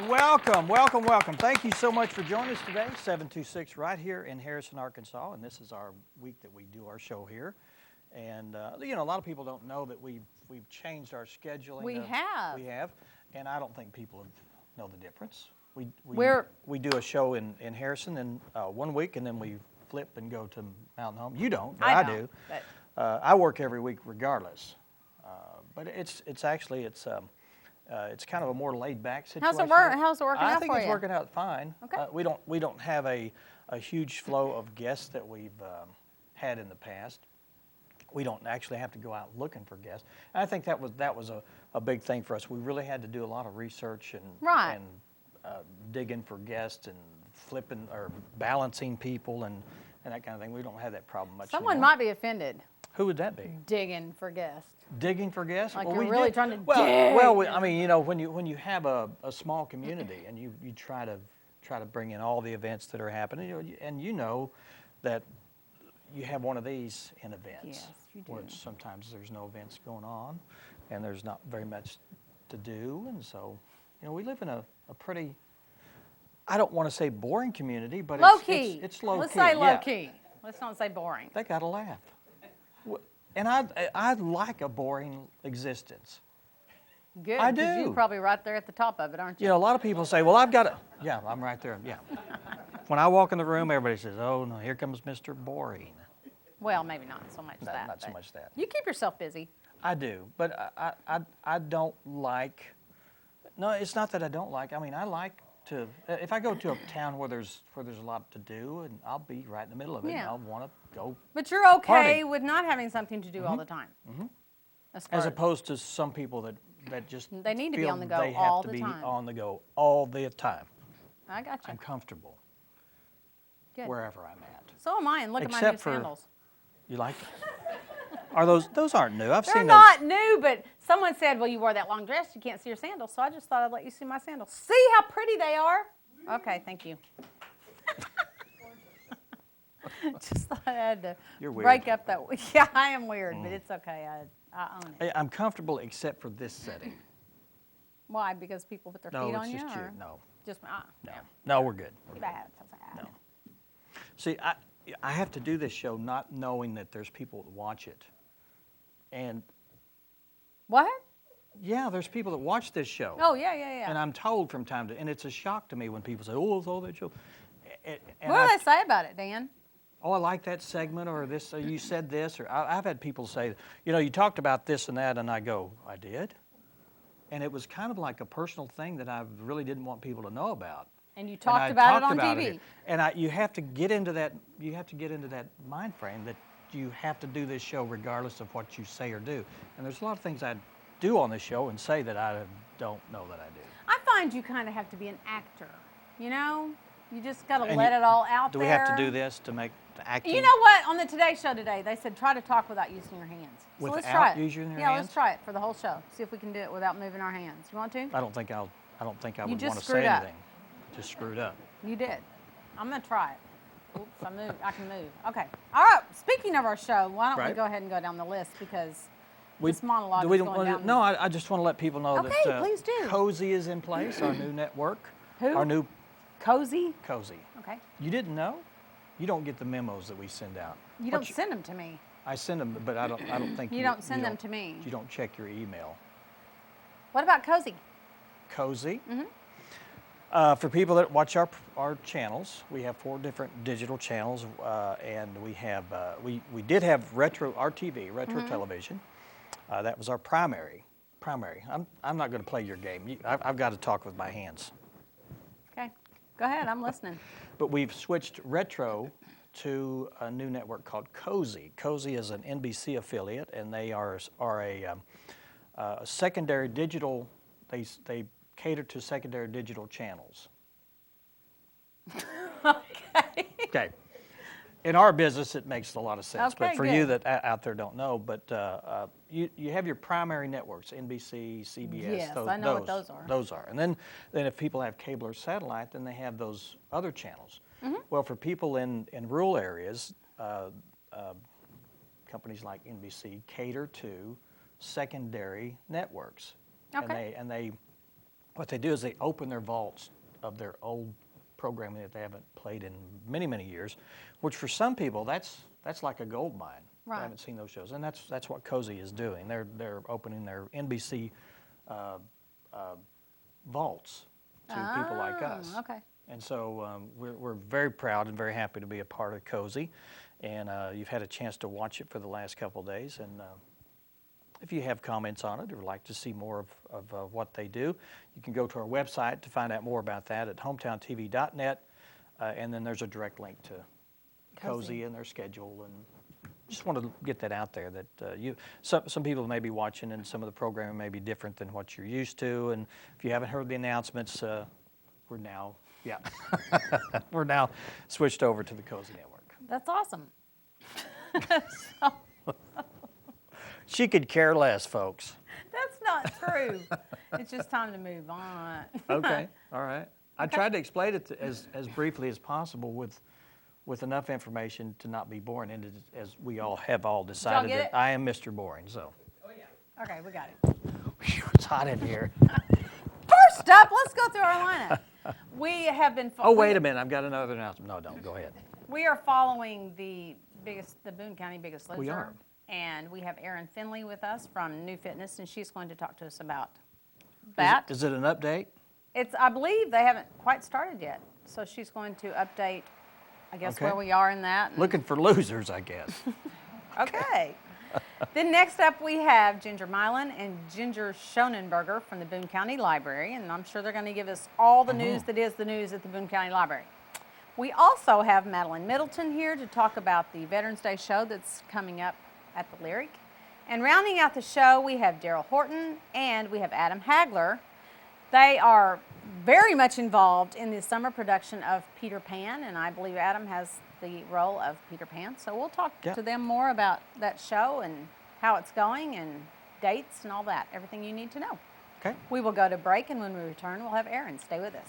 welcome, welcome, welcome. Thank you so much for joining us today, 726 right here in Harrison, Arkansas, and this is our week that we do our show here. And you know, a lot of people don't know that we've changed our scheduling. We have. We have, and I don't think people know the difference. We do a show in Harrison in 1 week, and then we flip and go to Mountain Home. You don't, but I do. But I work every week regardless. But it's kind of a more laid-back situation. How's it work? How's it working out for you? I think it's working out fine. Okay. We don't have a huge flow of guests that we've had in the past. We don't actually have to go out looking for guests. And I think that was a big thing for us. We really had to do a lot of research and digging for guests and flipping or balancing people and that kind of thing. We don't have that problem much Someone anymore. might be offended. Who would that be? Digging for guests. Digging for guests? Like well, you're really trying to dig. Well, I mean, you know, when you have a small community and you try to bring in all the events that are happening, and you know that you have one of these in events. Yes, you do. Where sometimes there's no events going on, and there's not very much to do, and so, you know, we live in a pretty, I don't want to say boring community, but low-key. It's low-key. Let's say low-key. Let's not say boring. They got to laugh. And I like a boring existence. Good. I do. You're probably right there at the top of it, aren't you? You know, a lot of people say, well, I've got to, yeah, I'm right there, yeah. When I walk in the room, everybody says, oh, no, here comes Mr. Boring. Well, maybe not so much No, that. not so much that. You keep yourself busy. I do, but I don't like, no, it's not that I don't like, I mean, I like to, if I go to a town where there's a lot to do, and I'll be right in the middle of it, and Yeah. I'll want to go. But you're okay Party. with not having something to do all the time. As opposed to some people that just They need to be feel on the go they have all to the be time. on the go all the time. I got you. I'm comfortable Good. wherever I'm at. So am I, and look at my new Except for- sandals. You like them? Are those aren't new? I've They're seen not new, but someone said, well, you wore that long dress, you can't see your sandals, so I just thought I'd let you see my sandals. See how pretty they are? Okay, thank you. Just thought I had to You're weird. break up that. Yeah, I am weird, but it's okay. I own it. I'm comfortable except for this setting. Why? Because people put their No, feet on it's you? just you. Or No, just no, we're good. Too bad. So sad. No. See, I have to do this show not knowing that there's people that watch it, and What? yeah, there's people that watch this show. Oh, yeah. And I'm told from time to, and it's a shock to me when people say, "Oh, it's all that show." And What do they say about it, Dan? oh, I like that segment, or this, or you said this, or I've had people say, you know, you talked about this and that, and I go, I did? And it was kind of like a personal thing that I really didn't want people to know about. And you And talked I about it talked on about TV. And you have to get into that, mind frame that you have to do this show regardless of what you say or do. And there's a lot of things I do on this show and say that I don't know that I do. I find you kind of have to be an actor, you know? You just got to And let it all out Do there. we have to do this to make the acting? You know what? On the Today Show today, they said try to talk without using your hands. So let's Without try it. using your Yeah, hands? let's try it for the whole show. See if we can do it without moving our hands. You want to? I don't think I would want just to screwed say up. anything. Just screwed up. You did. I'm going to try it. Oops, I can move. Okay. All right. Speaking of our show, why don't we Right. go ahead and go down the list because We- this monologue do we is don't going wanna- down. No, I just want to let people know Okay, that please do. Cozy is in place, our new network. Who? Our new Cozy? Cozy. Okay. You didn't know? You don't get the memos that we send out. You don't send them to me. I send them, but I don't think You don't send them to me. You don't check your email. What about Cozy? Cozy. Mm-hmm. For people that watch our channels, we have 4 different digital channels, and we have we did have retro RTV, retro Mm-hmm. television. That was our primary. I'm not going to play your game. I've got to talk with my hands. Okay. Go ahead. I'm listening. But we've switched retro to a new network called Cozy. Cozy is an NBC affiliate, and they are a secondary digital. They cater to secondary digital channels. Okay. Okay. In our business, it makes a lot of sense. Okay, but for you good. that out there don't know, but you have your primary networks, NBC, CBS. Yes, I know what those are. Those are. And then if people have cable or satellite, then they have those other channels. Mm-hmm. Well, for people in rural areas, companies like NBC cater to secondary networks. Okay. And they what they do is they open their vaults of their old programming that they haven't played in many, many years, which for some people, that's like a gold mine. Right. I haven't seen those shows, and that's what Cozy is doing. They're opening their NBC vaults to people like us. Okay. And so we're very proud and very happy to be a part of Cozy, and you've had a chance to watch it for the last couple of days. And if you have comments on it or would like to see more of what they do, you can go to our website to find out more about that at hometowntv.net, and then there's a direct link to Cozy and their schedule. And just wanted to get that out there that some people may be watching and some of the programming may be different than what you're used to. And if you haven't heard the announcements, we're now we're now switched over to the Cozy Network. That's awesome. She could care less, folks. That's not true. It's just time to move on. Okay, all right. I tried to explain it as briefly as possible with enough information to not be boring, and as we all have decided get that it? I am Mr. Boring. So Okay, we got it. it's hot in here. First up, let's go through our lineup. We have been. Oh, wait a minute. I've got another announcement. No, don't. Go ahead. We are following the Boone County biggest loser. We are. And we have Erin Finley with us from New Fitness, and she's going to talk to us about that. Is it an update? I believe they haven't quite started yet, so she's going to update, I guess, Okay. where we are in that. and- Looking for losers, I guess. Okay. Then next up we have Ginger Milan and Ginger Schonenberger from the Boone County Library, and I'm sure they're going to give us all the news that is the news at the Boone County Library. We also have Madeline Middleton here to talk about the Veterans Day show that's coming up at the Lyric. And rounding out the show, we have Daryl Horton and we have Adam Hagler. They are very much involved in the summer production of Peter Pan, and I believe Adam has the role of Peter Pan. So we'll talk to them more about that show and how it's going and dates and all that, everything you need to know. Okay. We will go to break, and when we return, we'll have Erin. Stay with us.